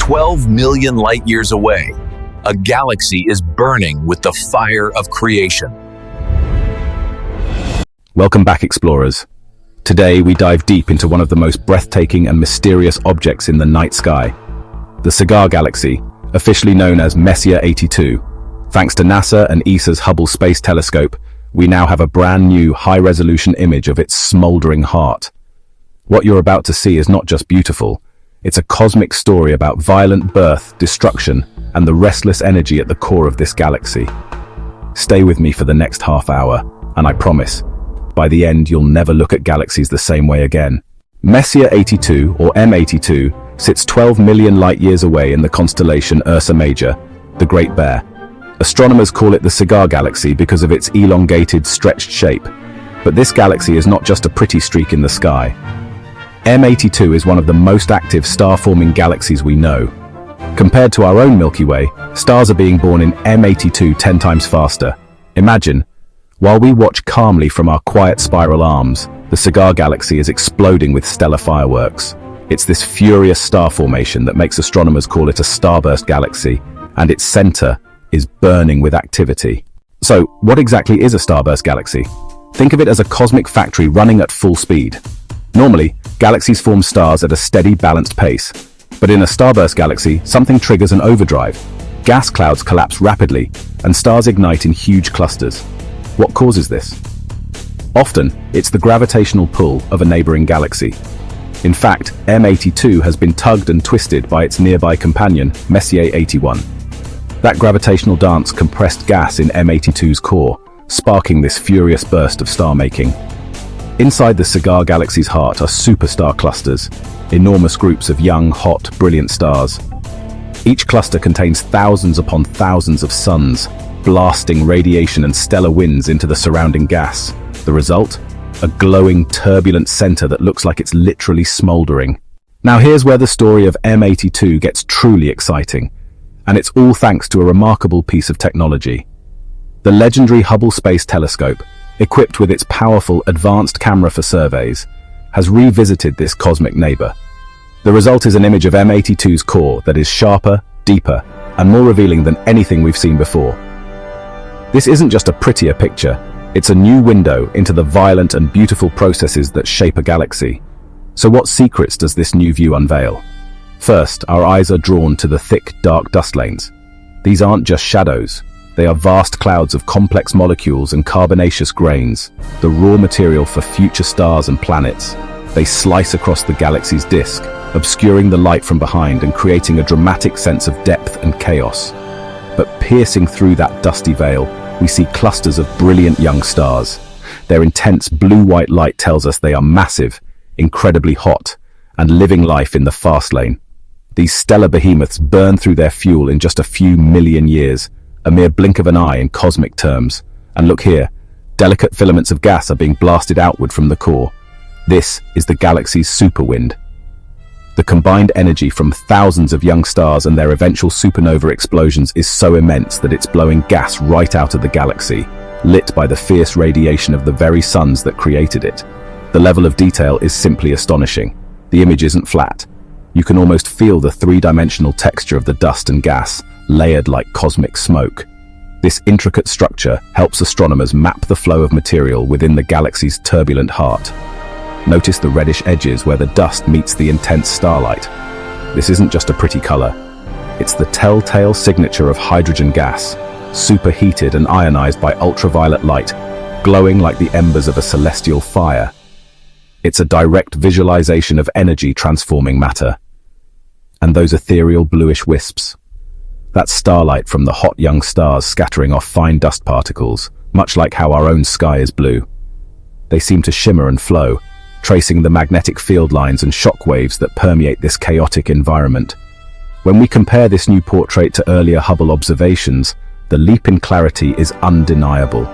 12 million light years away, a galaxy is burning with the fire of creation. Welcome back, explorers. Today we dive deep into one of the most breathtaking and mysterious objects in the night sky, the Cigar Galaxy, officially known as Messier 82. Thanks to NASA and ESA's Hubble Space Telescope, we now have a brand new high-resolution image of its smoldering heart. What you're about to see is not just beautiful, it's a cosmic story about violent birth, destruction, and the restless energy at the core of this galaxy. Stay with me for the next half hour, and I promise, by the end you'll never look at galaxies the same way again. Messier 82, or M82, sits 12 million light-years away in the constellation Ursa Major, the Great Bear. Astronomers call it the Cigar Galaxy because of its elongated, stretched shape. But this galaxy is not just a pretty streak in the sky. M82 is one of the most active star-forming galaxies we know. Compared to our own Milky Way, stars are being born in M82 10 times faster. Imagine, while we watch calmly from our quiet spiral arms, the Cigar Galaxy is exploding with stellar fireworks. It's this furious star formation that makes astronomers call it a starburst galaxy, and its center is burning with activity. So, what exactly is a starburst galaxy? Think of it as a cosmic factory running at full speed. Normally, galaxies form stars at a steady, balanced pace. But in a starburst galaxy, something triggers an overdrive. Gas clouds collapse rapidly, and stars ignite in huge clusters. What causes this? Often, it's the gravitational pull of a neighboring galaxy. In fact, M82 has been tugged and twisted by its nearby companion, Messier 81. That gravitational dance compressed gas in M82's core, sparking this furious burst of star-making. Inside the Cigar Galaxy's heart are superstar clusters, enormous groups of young, hot, brilliant stars. Each cluster contains thousands upon thousands of suns, blasting radiation and stellar winds into the surrounding gas. The result? A glowing, turbulent center that looks like it's literally smoldering. Now here's where the story of M82 gets truly exciting. And it's all thanks to a remarkable piece of technology. The legendary Hubble Space Telescope, equipped with its powerful advanced camera for surveys, has revisited this cosmic neighbor. The result is an image of M82's core that is sharper, deeper, and more revealing than anything we've seen before. This isn't just a prettier picture, it's a new window into the violent and beautiful processes that shape a galaxy. So what secrets does this new view unveil? First, our eyes are drawn to the thick, dark dust lanes. These aren't just shadows. They are vast clouds of complex molecules and carbonaceous grains, the raw material for future stars and planets. They slice across the galaxy's disk, obscuring the light from behind and creating a dramatic sense of depth and chaos. But piercing through that dusty veil, we see clusters of brilliant young stars. Their intense blue-white light tells us they are massive, incredibly hot, and living life in the fast lane. These stellar behemoths burn through their fuel in just a few million years, a mere blink of an eye in cosmic terms. And look here, delicate filaments of gas are being blasted outward from the core. This is the galaxy's superwind. The combined energy from thousands of young stars and their eventual supernova explosions is so immense that it's blowing gas right out of the galaxy, lit by the fierce radiation of the very suns that created it. The level of detail is simply astonishing. The image isn't flat. You can almost feel the three-dimensional texture of the dust and gas, layered like cosmic smoke. This intricate structure helps astronomers map the flow of material within the galaxy's turbulent heart. Notice the reddish edges where the dust meets the intense starlight. This isn't just a pretty color. It's the telltale signature of hydrogen gas, superheated and ionized by ultraviolet light, glowing like the embers of a celestial fire. It's a direct visualization of energy transforming matter. And those ethereal bluish wisps. That's starlight from the hot young stars scattering off fine dust particles, much like how our own sky is blue. They seem to shimmer and flow, tracing the magnetic field lines and shock waves that permeate this chaotic environment. When we compare this new portrait to earlier Hubble observations, the leap in clarity is undeniable.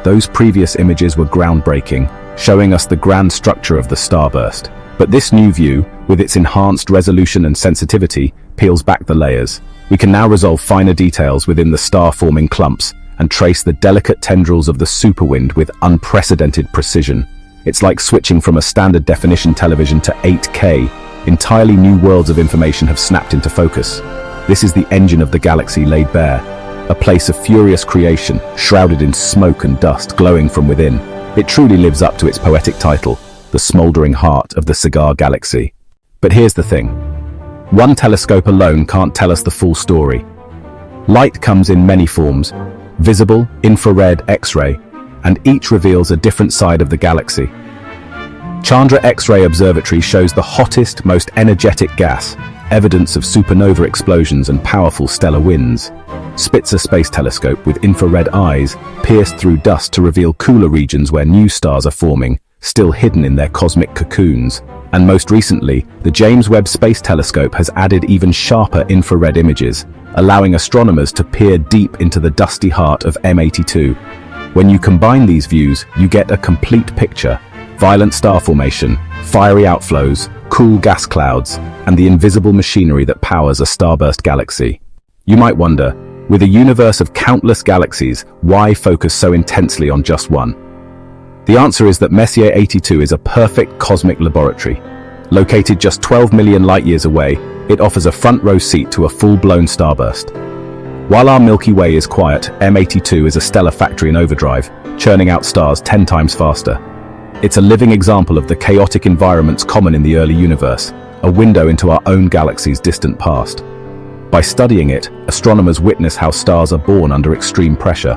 Those previous images were groundbreaking, showing us the grand structure of the starburst. But this new view, with its enhanced resolution and sensitivity, peels back the layers. We can now resolve finer details within the star-forming clumps and trace the delicate tendrils of the superwind with unprecedented precision. It's like switching from a standard definition television to 8K, entirely new worlds of information have snapped into focus. This is the engine of the galaxy laid bare, a place of furious creation, shrouded in smoke and dust, glowing from within. It truly lives up to its poetic title, the smoldering heart of the Cigar Galaxy. But here's the thing. One telescope alone can't tell us the full story. Light comes in many forms: visible, infrared, X-ray, and each reveals a different side of the galaxy. Chandra X-ray Observatory shows the hottest, most energetic gas, evidence of supernova explosions and powerful stellar winds. Spitzer Space Telescope with infrared eyes pierced through dust to reveal cooler regions where new stars are forming, still hidden in their cosmic cocoons. And most recently, the James Webb Space Telescope has added even sharper infrared images, allowing astronomers to peer deep into the dusty heart of M82. When you combine these views, you get a complete picture: violent star formation, fiery outflows, cool gas clouds, and the invisible machinery that powers a starburst galaxy. You might wonder, with a universe of countless galaxies, why focus so intensely on just one? The answer is that Messier 82 is a perfect cosmic laboratory. Located just 12 million light-years away, it offers a front-row seat to a full-blown starburst. While our Milky Way is quiet, M82 is a stellar factory in overdrive, churning out stars 10 times faster. It's a living example of the chaotic environments common in the early universe, a window into our own galaxy's distant past. By studying it, astronomers witness how stars are born under extreme pressure.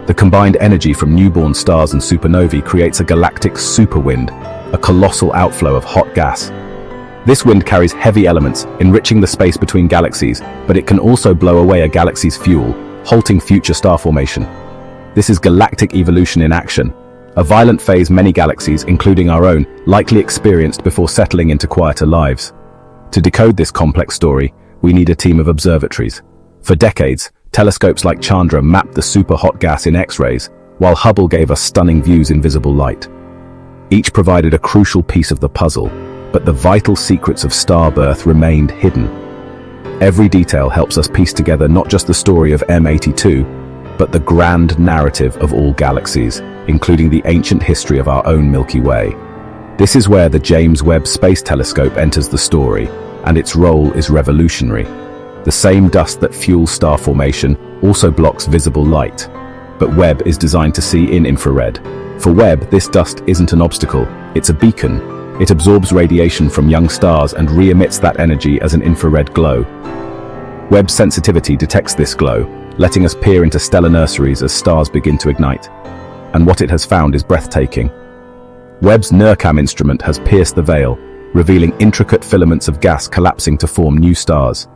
The combined energy from newborn stars and supernovae creates a galactic superwind, a colossal outflow of hot gas. This wind carries heavy elements, enriching the space between galaxies, but it can also blow away a galaxy's fuel, halting future star formation. This is galactic evolution in action, a violent phase many galaxies, including our own, likely experienced before settling into quieter lives. To decode this complex story, we need a team of observatories. For decades, telescopes like Chandra mapped the super-hot gas in X-rays, while Hubble gave us stunning views in visible light. Each provided a crucial piece of the puzzle, but the vital secrets of star birth remained hidden. Every detail helps us piece together not just the story of M82, but the grand narrative of all galaxies, including the ancient history of our own Milky Way. This is where the James Webb Space Telescope enters the story, and its role is revolutionary. The same dust that fuels star formation also blocks visible light, but Webb is designed to see in infrared. For Webb, this dust isn't an obstacle, it's a beacon. It absorbs radiation from young stars and re-emits that energy as an infrared glow. Webb's sensitivity detects this glow, letting us peer into stellar nurseries as stars begin to ignite. And what it has found is breathtaking. Webb's NIRCam instrument has pierced the veil, revealing intricate filaments of gas collapsing to form new stars.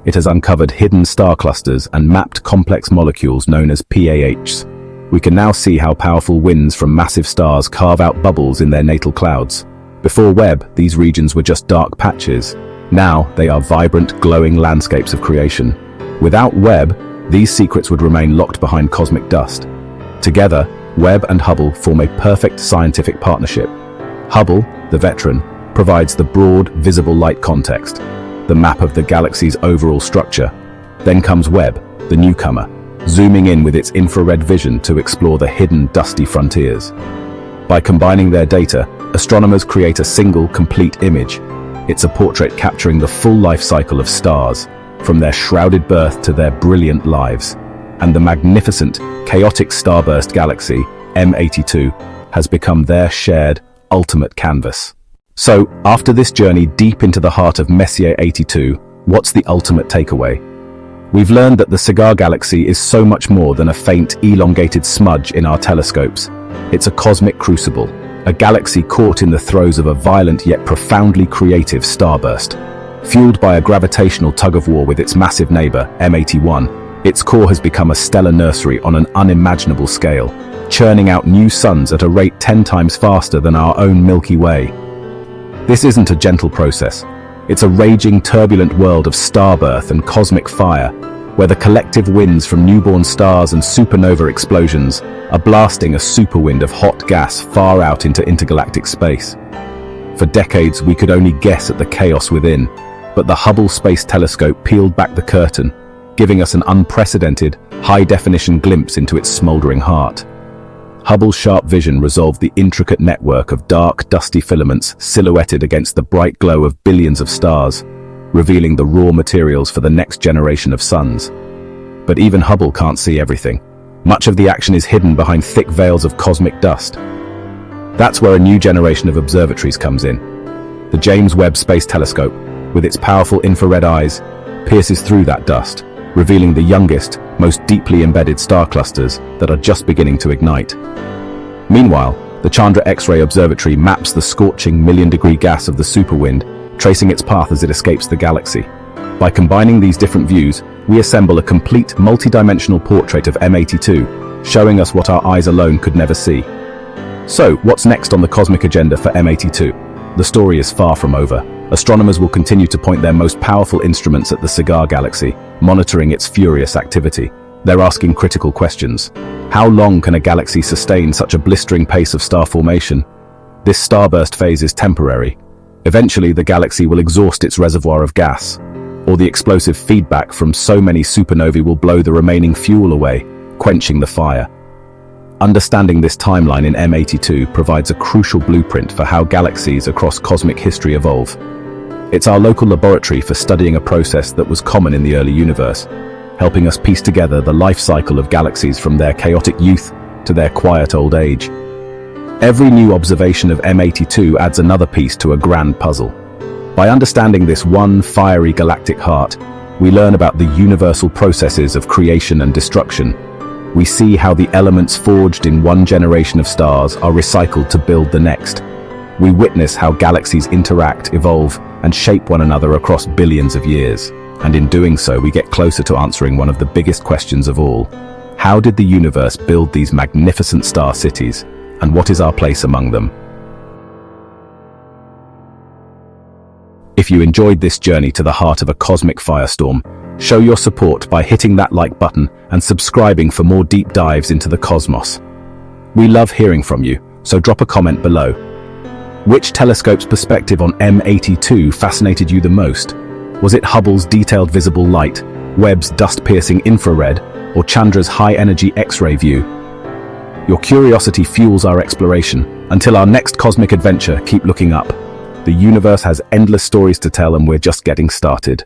It has uncovered hidden star clusters and mapped complex molecules known as PAHs. We can now see how powerful winds from massive stars carve out bubbles in their natal clouds. Before Webb, these regions were just dark patches. Now, they are vibrant, glowing landscapes of creation. Without Webb, these secrets would remain locked behind cosmic dust. Together, Webb and Hubble form a perfect scientific partnership. Hubble, the veteran, provides the broad, visible light context, the map of the galaxy's overall structure. Then comes Webb, the newcomer, zooming in with its infrared vision to explore the hidden, dusty frontiers. By combining their data, astronomers create a single, complete image. It's a portrait capturing the full life cycle of stars, from their shrouded birth to their brilliant lives. And the magnificent, chaotic starburst galaxy, M82, has become their shared, ultimate canvas. So, after this journey deep into the heart of Messier 82, what's the ultimate takeaway? We've learned that the Cigar Galaxy is so much more than a faint, elongated smudge in our telescopes. It's a cosmic crucible, a galaxy caught in the throes of a violent yet profoundly creative starburst. Fueled by a gravitational tug-of-war with its massive neighbor, M81, its core has become a stellar nursery on an unimaginable scale, churning out new suns at a rate 10 times faster than our own Milky Way. This isn't a gentle process. It's a raging, turbulent world of starbirth and cosmic fire, where the collective winds from newborn stars and supernova explosions are blasting a superwind of hot gas far out into intergalactic space. For decades, we could only guess at the chaos within, but the Hubble Space Telescope peeled back the curtain, giving us an unprecedented, high-definition glimpse into its smoldering heart. Hubble's sharp vision resolved the intricate network of dark, dusty filaments silhouetted against the bright glow of billions of stars, revealing the raw materials for the next generation of suns. But even Hubble can't see everything. Much of the action is hidden behind thick veils of cosmic dust. That's where a new generation of observatories comes in. The James Webb Space Telescope, with its powerful infrared eyes, pierces through that dust, revealing the youngest, most deeply embedded star clusters that are just beginning to ignite. Meanwhile, the Chandra X-ray Observatory maps the scorching million-degree gas of the superwind, tracing its path as it escapes the galaxy. By combining these different views, we assemble a complete multi-dimensional portrait of M82, showing us what our eyes alone could never see. So, what's next on the cosmic agenda for M82? The story is far from over. Astronomers will continue to point their most powerful instruments at the Cigar Galaxy, monitoring its furious activity. They're asking critical questions. How long can a galaxy sustain such a blistering pace of star formation? This starburst phase is temporary. Eventually, the galaxy will exhaust its reservoir of gas, or the explosive feedback from so many supernovae will blow the remaining fuel away, quenching the fire. Understanding this timeline in M82 provides a crucial blueprint for how galaxies across cosmic history evolve. It's our local laboratory for studying a process that was common in the early universe, helping us piece together the life cycle of galaxies from their chaotic youth to their quiet old age. Every new observation of M82 adds another piece to a grand puzzle. By understanding this one fiery galactic heart, we learn about the universal processes of creation and destruction. We see how the elements forged in one generation of stars are recycled to build the next. We witness how galaxies interact, evolve, and shape one another across billions of years. And in doing so, we get closer to answering one of the biggest questions of all. How did the universe build these magnificent star cities, and what is our place among them? If you enjoyed this journey to the heart of a cosmic firestorm, show your support by hitting that like button and subscribing for more deep dives into the cosmos. We love hearing from you, so drop a comment below. Which telescope's perspective on M82 fascinated you the most? Was it Hubble's detailed visible light, Webb's dust-piercing infrared, or Chandra's high-energy X-ray view? Your curiosity fuels our exploration. Until our next cosmic adventure, keep looking up. The universe has endless stories to tell, and we're just getting started.